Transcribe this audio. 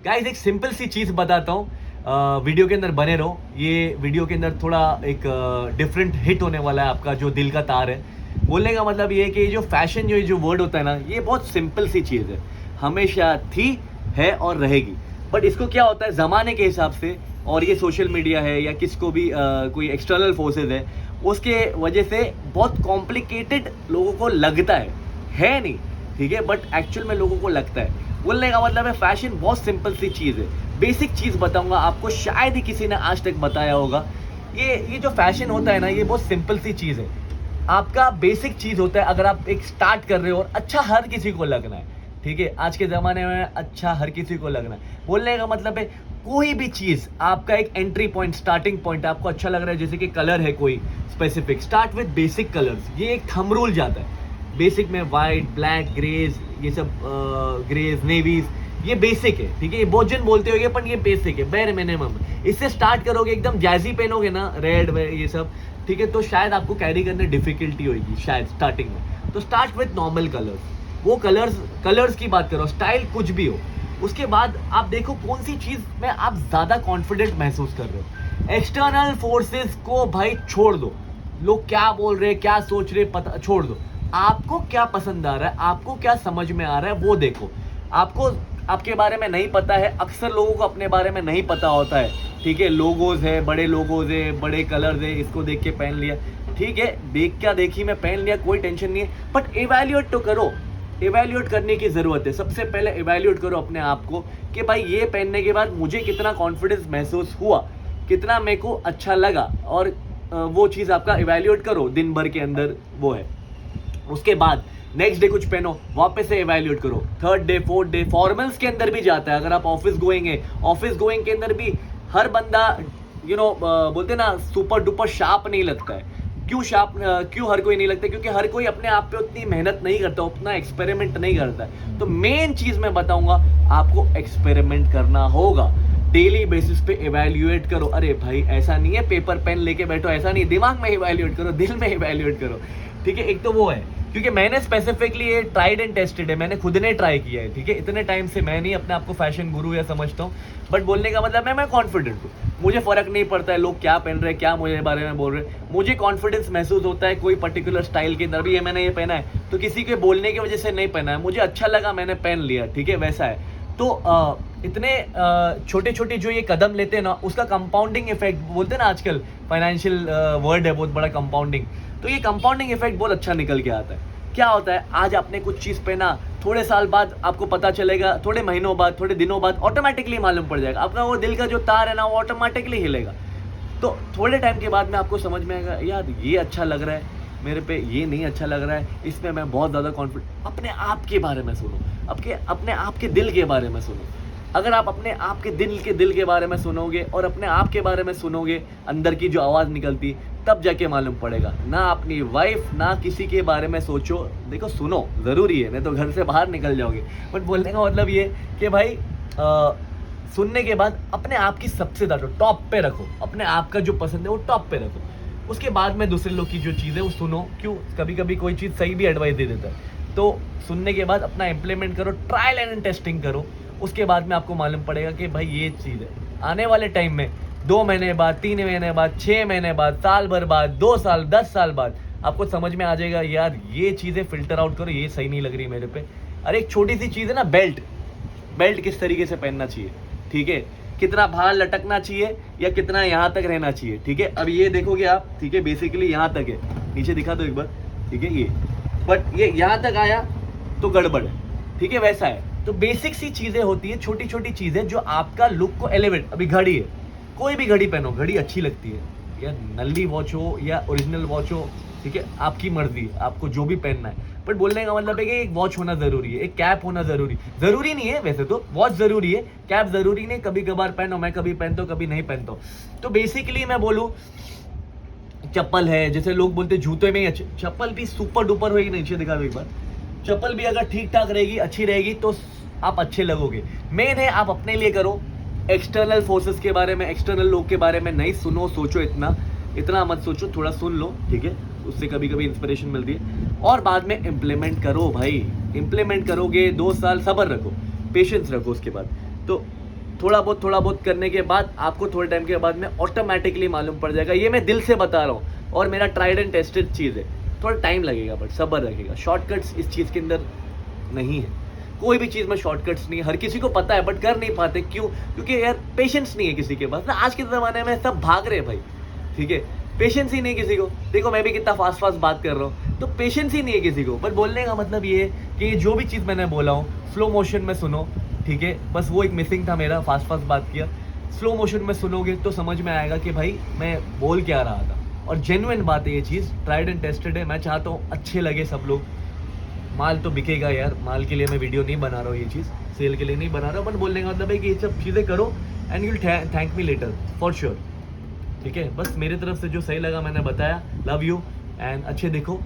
Guys एक simple सी चीज़ बताता हूँ, वीडियो के अंदर बने रहो। ये वीडियो के अंदर थोड़ा एक डिफरेंट हिट होने वाला है, आपका जो दिल का तार है। बोलने का मतलब ये है कि जो फैशन जो वर्ड होता है ना, ये बहुत सिंपल सी चीज़ है, हमेशा थी, है और रहेगी। बट इसको क्या होता है ज़माने के हिसाब से, और ये सोशल मीडिया है या किसको भी कोई एक्सटर्नल फोर्सेज है, उसके वजह से बहुत कॉम्प्लिकेटेड लोगों को लगता है नहीं, ठीक है, बट एक्चुअल में लोगों को लगता है। बोलने का मतलब है फैशन बहुत सिंपल सी चीज़ है। बेसिक चीज़ बताऊंगा आपको, शायद ही किसी ने आज तक बताया होगा। ये जो फैशन होता है ना, ये बहुत सिंपल सी चीज़ है। आपका बेसिक चीज़ होता है, अगर आप एक स्टार्ट कर रहे हो, और अच्छा हर किसी को लगना है, ठीक है, आज के ज़माने में अच्छा हर किसी को लगना है। बोलने का मतलब है कोई भी चीज़ आपका एक एंट्री पॉइंट, स्टार्टिंग पॉइंट आपको अच्छा लग रहा है, जैसे कि कलर है कोई specific, start with basic colours. ये एक थंब रूल जाता है। बेसिक में वाइट, ब्लैक, ग्रेज, ये सब ग्रेज, नेवीज, ये बेसिक है, ठीक है। ये बहुत जन बोलते होंगे, पर ये बेसिक है, बेर मिनिमम। इससे स्टार्ट करोगे, एकदम जैजी पहनोगे ना, रेड ये सब, ठीक है, तो शायद आपको कैरी करने डिफिकल्टी होगी शायद स्टार्टिंग में। तो स्टार्ट विद नॉर्मल कलर्स, वो कलर्स की बात करो, स्टाइल कुछ भी हो। उसके बाद आप देखो कौन सी चीज़ में आप ज़्यादा कॉन्फिडेंट महसूस कर रहे हो। एक्सटर्नल फोर्सेस को भाई छोड़ दो, लोग क्या बोल रहे हैं, क्या सोच रहे, पता छोड़ दो। आपको क्या पसंद आ रहा है, आपको क्या समझ में आ रहा है, वो देखो। आपको आपके बारे में नहीं पता है, अक्सर लोगों को अपने बारे में नहीं पता होता है, ठीक है। लोगोज है, बड़े लोगोज है, बड़े कलर्स है, इसको देख के पहन लिया, ठीक है, देख क्या देखी मैं पहन लिया, कोई टेंशन नहीं है। बट इवैल्यूएट तो करो, इवैल्यूएट करने की ज़रूरत है। सबसे पहले इवैल्यूएट करो अपने आप को कि भाई ये पहनने के बाद मुझे कितना कॉन्फिडेंस महसूस हुआ, कितना मेरे को अच्छा लगा, और वो चीज़ आपका इवैल्यूएट करो दिन भर के अंदर, वो है। उसके बाद नेक्स्ट डे कुछ पहनो, वापस से इवैल्यूएट करो। Third day, fourth day, formals के अंदर भी जाता है। अगर आप ऑफिस गोइंग है, ऑफिस गोइंग के अंदर भी हर बंदा बोलते ना सुपर डुपर शार्प नहीं लगता है। क्यों हर कोई नहीं लगता? क्योंकि हर कोई अपने आप पे उतनी मेहनत नहीं करता, उतना एक्सपेरिमेंट नहीं करता है। तो मेन चीज़ मैं बताऊंगा, आपको एक्सपेरिमेंट करना होगा। डेली बेसिस पे इवैल्यूएट करो। अरे भाई ऐसा नहीं है पेपर पेन लेके बैठो, ऐसा नहीं, दिमाग में इवैल्यूएट करो, दिल में इवैल्यूएट करो, ठीक है। एक तो वो है, क्योंकि मैंने स्पेसिफिकली ये ट्राइड एंड टेस्टेड है, मैंने खुद ने ट्राई किया है, ठीक है। इतने टाइम से मैं नहीं अपने आप को फैशन गुरु या समझता हूँ, बट बोलने का मतलब है मैं कॉन्फिडेंट हूँ। मुझे फर्क नहीं पड़ता है लोग क्या पहन रहे हैं, क्या मुझे बारे में बोल रहे हैं, मुझे कॉन्फिडेंस महसूस होता है कोई पर्टिकुलर स्टाइल के अंदर भी। ये मैंने ये पहना है तो किसी के बोलने की वजह से नहीं पहना है, मुझे अच्छा लगा, मैंने पहन लिया, ठीक है, वैसा है। तो इतने छोटे छोटे जो ये कदम लेते हैं ना, उसका कंपाउंडिंग इफेक्ट बोलते हैं ना, आजकल फाइनेंशियल वर्ड है बहुत बड़ा, कंपाउंडिंग। तो ये कंपाउंडिंग इफेक्ट बहुत अच्छा निकल के आता है। क्या होता है, आज आपने कुछ चीज़ पहना, थोड़े साल बाद आपको पता चलेगा, थोड़े महीनों बाद, थोड़े दिनों बाद ऑटोमेटिकली मालूम पड़ जाएगा, आपका वो दिल का जो तार है ना, वो ऑटोमेटिकली हिलेगा। तो थोड़े टाइम के बाद में आपको समझ में आएगा, यार ये अच्छा लग रहा है मेरे पे, ये नहीं अच्छा लग रहा है, इसमें मैं बहुत ज़्यादा कॉन्फिडेंट। अपने आप के बारे में सुनो, अपने आप के दिल के बारे में सुनो। अगर आप अपने आप के दिल के बारे में सुनोगे और अपने आप के बारे में सुनोगे, अंदर की जो आवाज़ निकलती, तब जाके मालूम पड़ेगा। ना अपनी वाइफ, ना किसी के बारे में सोचो। देखो सुनो ज़रूरी है, नहीं तो घर से बाहर निकल जाओगे। बट बोलने का मतलब ये कि भाई सुनने के बाद अपने आप की सबसे ज़्यादा टॉप पे रखो, अपने आप का जो पसंद है वो टॉप पे रखो। उसके बाद में दूसरे लोग की जो चीज़ है वो सुनो। क्यों? कभी कभी कोई चीज़ सही भी एडवाइस दे देता है, तो सुनने के बाद अपना इम्प्लीमेंट करो, ट्रायल एंड टेस्टिंग करो। उसके बाद में आपको मालूम पड़ेगा कि भाई ये चीज़ है। आने वाले टाइम में 2 महीने बाद, 3 महीने बाद, 6 महीने बाद, साल भर बाद, 2 साल, 10 साल बाद आपको समझ में आ जाएगा, यार ये चीज़ें फिल्टर आउट करो, ये सही नहीं लग रही मेरे पे। अरे एक छोटी सी चीज़ है ना, बेल्ट किस तरीके से पहनना चाहिए, ठीक है, कितना बाहर लटकना चाहिए या कितना यहाँ तक रहना चाहिए, ठीक है। अब ये देखोगे आप, ठीक है, बेसिकली यहाँ तक है, नीचे दिखा दो एक बार, ठीक है, ये बट ये यहाँ तक आया तो गड़बड़ है, ठीक है, वैसा है। तो बेसिक सी चीज़ें होती है, छोटी छोटी चीज़ें जो आपका लुक को एलिवेट। अभी घड़ी है, कोई भी घड़ी पहनो, घड़ी अच्छी लगती है, या नल्ली वॉच हो या ओरिजिनल वॉच हो, ठीक है, आपकी मर्जी, आपको जो भी पहनना है। बट बोलने का मतलब है कि एक वॉच होना ज़रूरी है, एक कैप होना ज़रूरी नहीं है। वैसे तो वॉच ज़रूरी है, कैप ज़रूरी नहीं, कभी कभार पहनो, मैं कभी पहनता हूँ, कभी नहीं पहनता हूँ। तो बेसिकली मैं बोलूँ, चप्पल है, जैसे लोग बोलते जूते में ही अच्छे, चप्पल भी सुपर डुपर होगी, नीचे दिखा दो एक बार, चप्पल भी अगर ठीक ठाक रहेगी, अच्छी रहेगी, तो आप अच्छे लगोगे। मेन है आप अपने लिए करो, एक्सटर्नल फोर्सेस के बारे में, एक्सटर्नल लोग के बारे में नहीं सुनो, सोचो इतना मत सोचो, थोड़ा सुन लो, ठीक है, उससे कभी कभी इंस्पिरेशन मिलती है। और बाद में इम्प्लीमेंट करो भाई, इम्प्लीमेंट करोगे, 2 साल सब्र रखो, पेशेंस रखो, उसके बाद तो थोड़ा बहुत करने के बाद आपको थोड़े टाइम के बाद में ऑटोमेटिकली मालूम पड़ जाएगा। ये मैं दिल से बता रहा हूँ और मेरा ट्राइड एंड टेस्टेड चीज़ है। थोड़ा टाइम लगेगा बट सब्र रखेगा। शॉर्टकट्स इस चीज़ के अंदर नहीं है, कोई भी चीज़ में शॉर्टकट्स नहीं है। हर किसी को पता है बट कर नहीं पाते, क्यों? क्योंकि यार पेशेंस नहीं है किसी के पास ना। आज के ज़माने में सब भाग रहे हैं भाई, ठीक है, पेशेंस ही नहीं किसी को। देखो मैं भी कितना फास्ट बात कर रहा हूँ, तो पेशेंस ही नहीं है किसी को। बट बोलने का मतलब ये है कि जो भी चीज़ मैंने बोला हूँ स्लो मोशन में सुनो, ठीक है। बस वो एक मिसिंग था मेरा, फास्ट बात किया। स्लो मोशन में सुनोगे तो समझ में आएगा कि भाई मैं बोल क्या रहा था। और जेन्युइन बात है ये चीज़, ट्राइड एंड टेस्टेड है। मैं चाहता हूँ अच्छे लगे सब लोग। माल तो बिकेगा यार, माल के लिए मैं वीडियो नहीं बना रहा हूँ, ये चीज़ सेल के लिए नहीं बना रहा हूँ। बट बोलने का मतलब है कि ये सब चीज़ें करो and you will thank me later for sure, ठीक है। बस मेरी तरफ से जो सही लगा मैंने बताया। लव यू एंड अच्छे देखो।